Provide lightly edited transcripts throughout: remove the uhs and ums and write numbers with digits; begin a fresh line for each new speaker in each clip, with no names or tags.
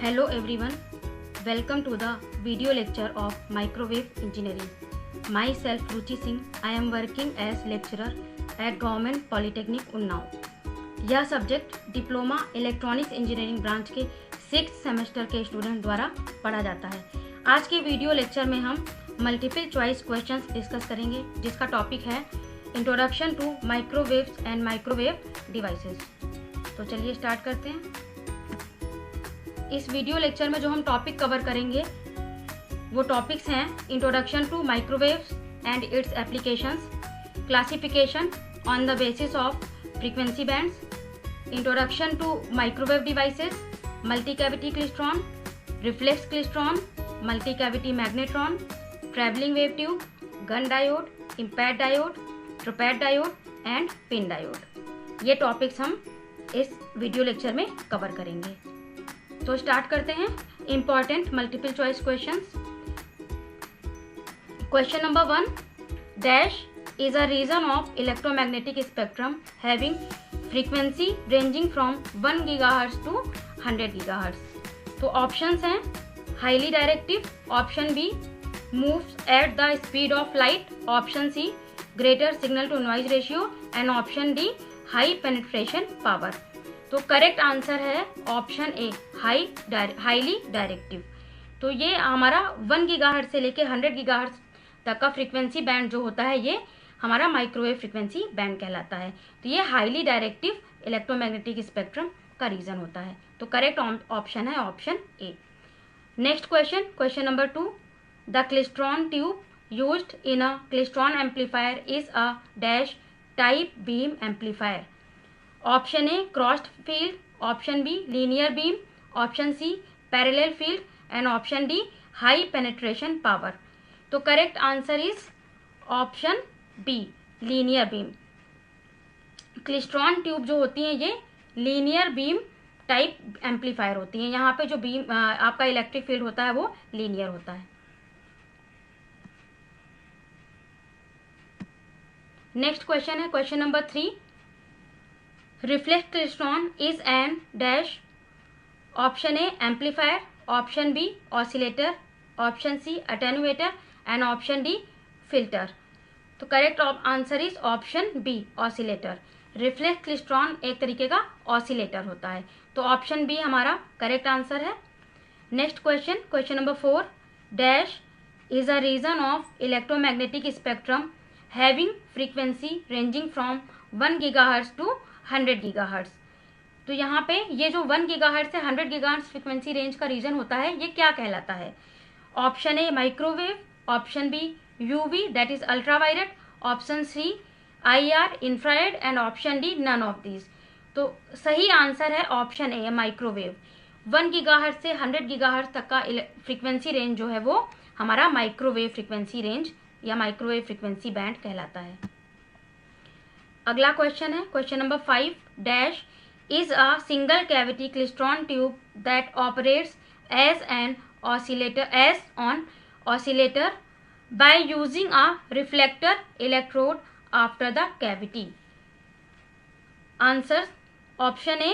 Hello everyone, welcome to the video lecture of Microwave Engineering. Myself Ruchi Singh, I am working as lecturer at Government Polytechnic Unnao. यह subject diploma electronics engineering branch के 6th semester के student द्वारा पढ़ा जाता है। आज के video lecture में हम मल्टीपल चॉइस क्वेश्चंस डिस्कस करेंगे, जिसका टॉपिक है introduction to microwaves and microwave devices. तो चलिए स्टार्ट करते हैं। इस वीडियो लेक्चर में जो हम टॉपिक कवर करेंगे वो टॉपिक्स हैं introduction to microwaves and its applications, classification on the basis of frequency bands, introduction to microwave devices, multi cavity klystron, reflex klystron, multi cavity magnetron, travelling wave tube, Gunn diode, IMPATT diode, TRAPATT diode and pin diode. ये topics हम इस video lecture में cover करेंगे। तो start करते हैं। Important multiple choice questions. Question number 1, dash is a region of electromagnetic spectrum having frequency ranging from 1 GHz to 100 GHz। तो options हैं highly directive, option B moves at the speed of light, option C greater signal to noise ratio and option D high penetration power. तो correct answer है option A highly directive. तो ये हमारा 1 GHz से लेके 100 GHz तक का frequency band जो होता है ये हमारा माइक्रोवेव फ्रीक्वेंसी बैंड कहलाता है। तो ये हाईली डायरेक्टिव इलेक्ट्रोमैग्नेटिक स्पेक्ट्रम का रीजन होता है। तो करेक्ट ऑप्शन है option A. Next question, question number 2, the klystron tube used in a klystron amplifier is a dash type beam amplifier. Option A crossed field, option B linear beam, option C parallel field and option D high penetration power. तो correct answer is option B linear beam. Klystron tube जो होती हैं ये linear beam type amplifier होती हैं। यहाँ पे जो बीम आपका इलेक्ट्रिक फील्ड होता है वो लीनियर होता है। नेक्स्ट क्वेश्चन है question number 3, reflex klystron is an dash. Option A amplifier, option B oscillator, option C attenuator and option D filter. तो correct answer is option B oscillator. Reflex klystron एक तरीके का oscillator होता है। तो option B हमारा correct answer है। Next question, question number 4, dash is a region of electromagnetic spectrum having frequency ranging from 1 GHz to 100 GHz। तो यहाँ पे ये जो 1 GHz से 100 GHz फ्रीक्वेंसी रेंज का रीजन होता है ये क्या कहलाता है? Option A microwave, option B UV that is ultraviolet, option C IR infrared and option D none of these. तो सही आंसर है ऑप्शन ए माइक्रोवेव। 1 GHz से 100 GHz तक का फ्रीक्वेंसी रेंज जो है वो हमारा माइक्रोवेव फ्रीक्वेंसी रेंज या माइक्रोवेव फ्रीक्वेंसी बैंड कहलाता है। अगला क्वेश्चन है question number 5, dash is a single cavity klystron tube that operates as an oscillator by using a reflector electrode after the cavity। Answer option A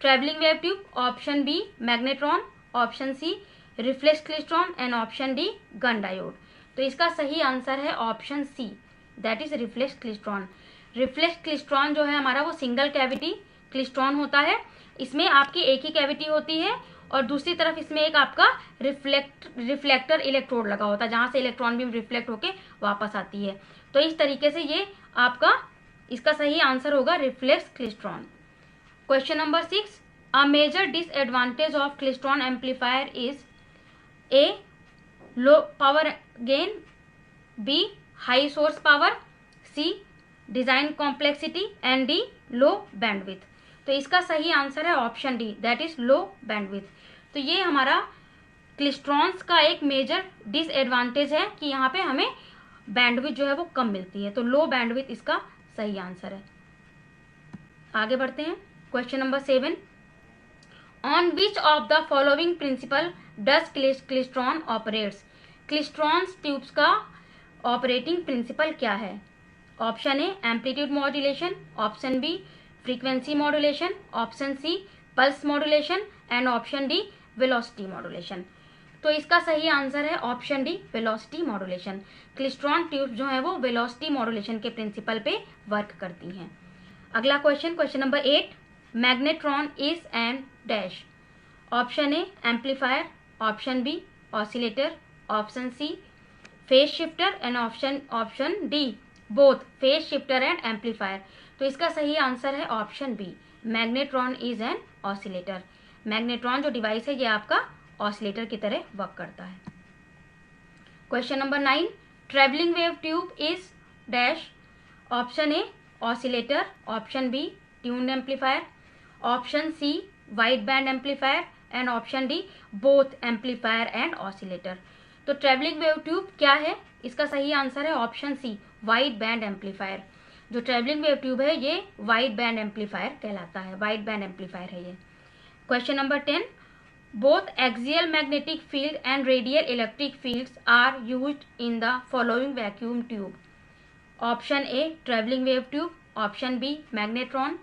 traveling wave tube, option B magnetron, option C reflex klystron and option D gun diode। तो इसका सही answer है option see that is reflex klystron. Reflex klystron जो है हमारा वो single cavity klystron होता है। इसमें आपकी एक ही कैविटी होती है और दूसरी तरफ इसमें एक आपका रिफ्लेक्टर इलेक्ट्रोड लगा होता है जहां से इलेक्ट्रॉन बीम रिफ्लेक्ट होके वापस आती है। तो इस तरीके से ये आपका इसका सही आंसर होगा reflex klystron. Question number 6, a major disadvantage of klystron amplifier is A low power gain, B high source power, C design complexity and D low bandwidth. तो इसका सही आंसर है option D that is low bandwidth. तो ये हमारा क्लिस्ट्रॉन्स का एक major disadvantage है कि यहाँ पे हमें बैंडविड्थ जो है वो कम मिलती है। तो लो बैंडविड्थ इसका सही आंसर है। आगे बढ़ते हैं question number 7, on which of the following principle does klystron operates. Klystrons tubes का ऑपरेटिंग प्रिंसिपल क्या है? Option A amplitude modulation, option B frequency modulation, option C pulse modulation and option D velocity modulation. तो इसका सही answer है option D, velocity modulation. Klystron tube जो है वो वेलोसिटी मॉड्यूलेशन के प्रिंसिपल पे वर्क करती हैं। अगला question, question number 8, magnetron is an dash. Option A amplifier, option B oscillator, option C phase shifter and option D both phase shifter and amplifier. तो इसका सही आंसर है option B, magnetron is an oscillator. Magnetron जो device है ये आपका oscillator की तरह वर्क करता है। Question number 9, travelling wave tube is dash. Option A oscillator, option B tuned amplifier, option C wide band amplifier and option D both amplifier and oscillator. तो travelling wave tube क्या है? इसका सही answer है option C, wide band amplifier. जो travelling wave tube है ये wide band amplifier कहलाता है, वाइड बैंड एम्पलीफायर है ये। Question number 10, both axial magnetic field and radial electric fields are used in the following vacuum tube. Option A travelling wave tube, option B magnetron,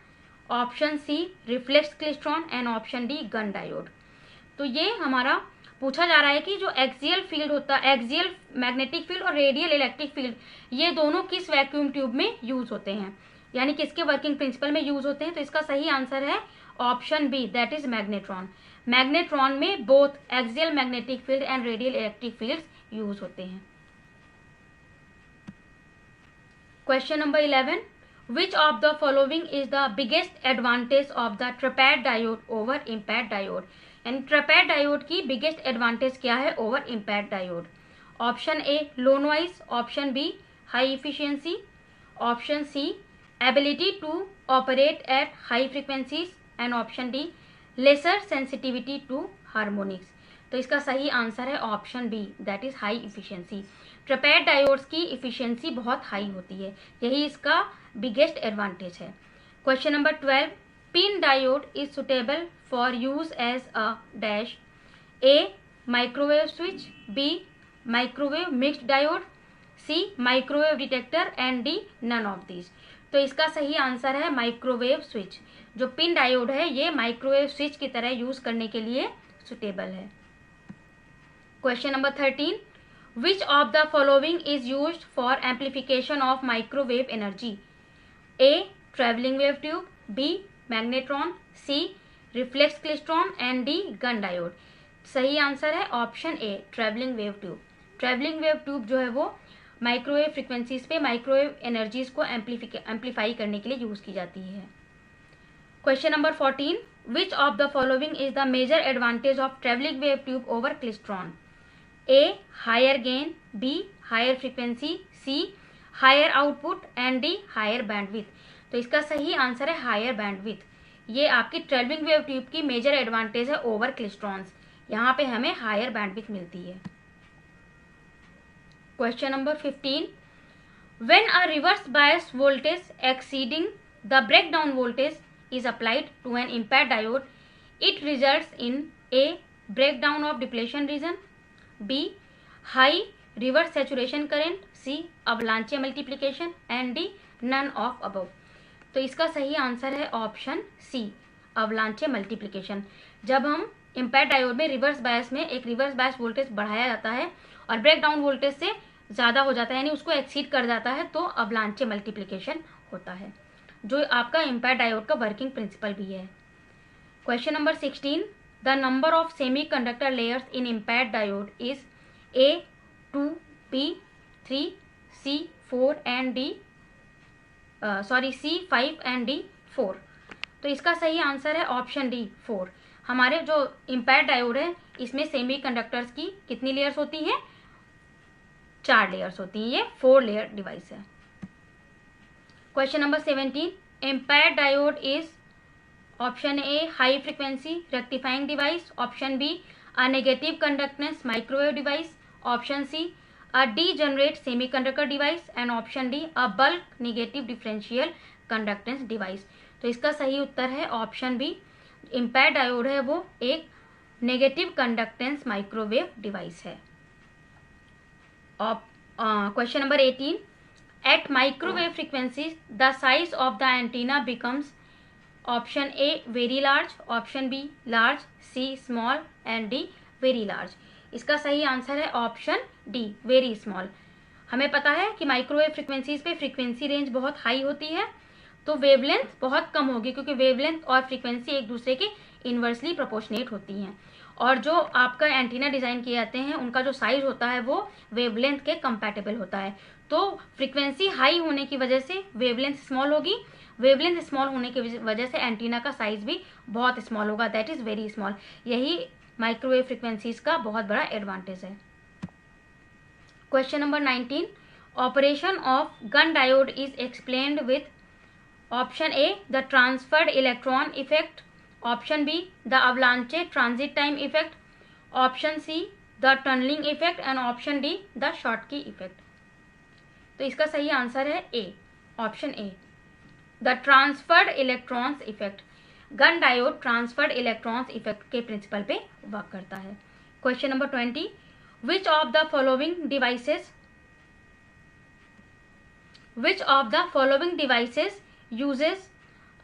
option C reflex klystron and option D gun diode. तो ये हमारा पूछा जा रहा है कि जो axial field होता है, एक्सियल मैग्नेटिक फील्ड और रेडियल इलेक्ट्रिक फील्ड, ये दोनों किस वैक्यूम ट्यूब में यूज होते हैं, यानी किसके वर्किंग प्रिंसिपल में यूज होते हैं। तो इसका सही आंसर है option B, that is magnetron. Magnetron में both axial magnetic field and radial electric fields use होते हैं। Question number 11, which of the following is the biggest advantage of the TRAPATT diode over IMPATT diode. यानी TRAPATT diode की biggest advantage क्या है over IMPATT diode. Option A low noise, option B high efficiency, option C ability to operate at high frequencies and option D lesser sensitivity to harmonics. तो इसका सही answer है option B, that is high efficiency. TRAPATT diodes की efficiency बहुत high होती है, यही इसका बिगेस्ट एडवांटेज है। Question number 12, pin diode is suitable for use as a dash. A microwave switch, B microwave mixed diode, C microwave detector and D none of this. तो इसका सही आंसर है माइक्रोवेव स्विच। जो pin diode है ये microwave switch की तरह use करने के लिए सुटेबल है। Question number 13, which of the following is used for amplification of microwave energy? A traveling wave tube, B magnetron, C reflex klystron and D gun diode। सही answer है option A travelling wave tube. Travelling wave tube जो है वो microwave frequencies पे microwave energies को amplify करने के लिए यूज की जाती है। Question number 14, which of the following is the major advantage of traveling wave tube over klystron? A higher gain, B higher frequency, C higher output and D higher bandwidth। तो इसका सही answer है higher bandwidth. ये आपकी travelling wave tube की major advantage है over klystrons, यहाँ पे हमें हायर बैंडविथ मिलती है। Question number 15, when a reverse bias voltage exceeding the breakdown voltage is applied to an impact diode, it results in A breakdown of depletion region, B high reverse saturation current, C avalanche multiplication and D none of above। तो इसका सही answer है option सी avalanche multiplication। जब हम impact diode में reverse bias में एक reverse bias voltage बढ़ाया जाता है और ब्रेकडाउन वोल्टेज से ज़्यादा हो जाता है यानी उसको एक्सीड कर जाता है तो avalanche multiplication होता है, जो आपका इम्पैक्ट डायोड का वर्किंग प्रिंसिपल भी है। Question number 16, the number of semi conductor layers in impact diode is A 2, B 3, C 4 and D C 5 and D 4। तो इसका सही आंसर है ऑप्शन डी 4। हमारे जो इम्पैक्ट डायोड है इसमें सेमी कंडक्टर्स की कितनी लेयर्स होती हैं? 4 लेयर्स होती हैं, ये 4 लेयर डिवाइस है। Question number 17, impact diode is option A high frequency rectifying device, option B a negative conductance microwave device, option C a degenerate semiconductor device and option D a bulk negative differential conductance device. तो इसका सही उत्तर है option B, impact diode है वो एक negative conductance microwave device है। Question number 18, at microwave frequencies the size of the antenna becomes option A very large, option B large, C small and D very large. इसका सही answer है option D very small. हमें पता है कि microwave frequencies पे frequency range बहुत high होती है तो वेवलेंथ बहुत कम होगी, क्योंकि वेवलेंथ और फ्रीक्वेंसी एक दूसरे के इन्वर्सली प्रोपोर्शनेट होती हैं। और जो आपका एंटीना डिजाइन किए जाते हैं उनका जो साइज होता है वो वेवलेंथ के कंपैटिबल होता है। तो फ्रीक्वेंसी हाई होने की वजह से वेवलेंथ स्मॉल होगी, वेवलेंथ स्मॉल होने की वजह से एंटीना का साइज भी बहुत स्मॉल होगा, दैट इज वेरी स्मॉल। यही माइक्रोवेव फ्रीक्वेंसीज का बहुत बड़ा एडवांटेज है। Question number 19, operation of Gunn diode is explained with option A the transferred electron effect, option B the avalanche transit time effect, option C the tunneling effect and option D the Schottky effect. तो इसका सही answer है A, option A the transferred electrons effect. Gunn diode transferred electrons effect के principle पे work करता है। Question number 20, which of the following devices uses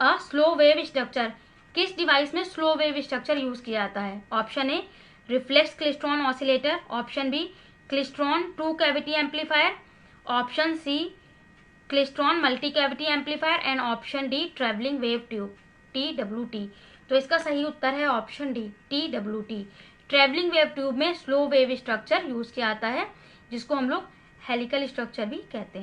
a slow wave structure. किस device में स्लो वेव स्ट्रक्चर यूज किया जाता है? Option A reflex klystron oscillator, option B klystron two cavity amplifier, option C klystron multi cavity amplifier and option D travelling wave tube TWT। तो इसका सही उत्तर है option D TWT। Travelling wave tube में slow wave structure use किया जाता है जिसको हम लोग हेलिकल स्ट्रक्चर भी कहते हैं।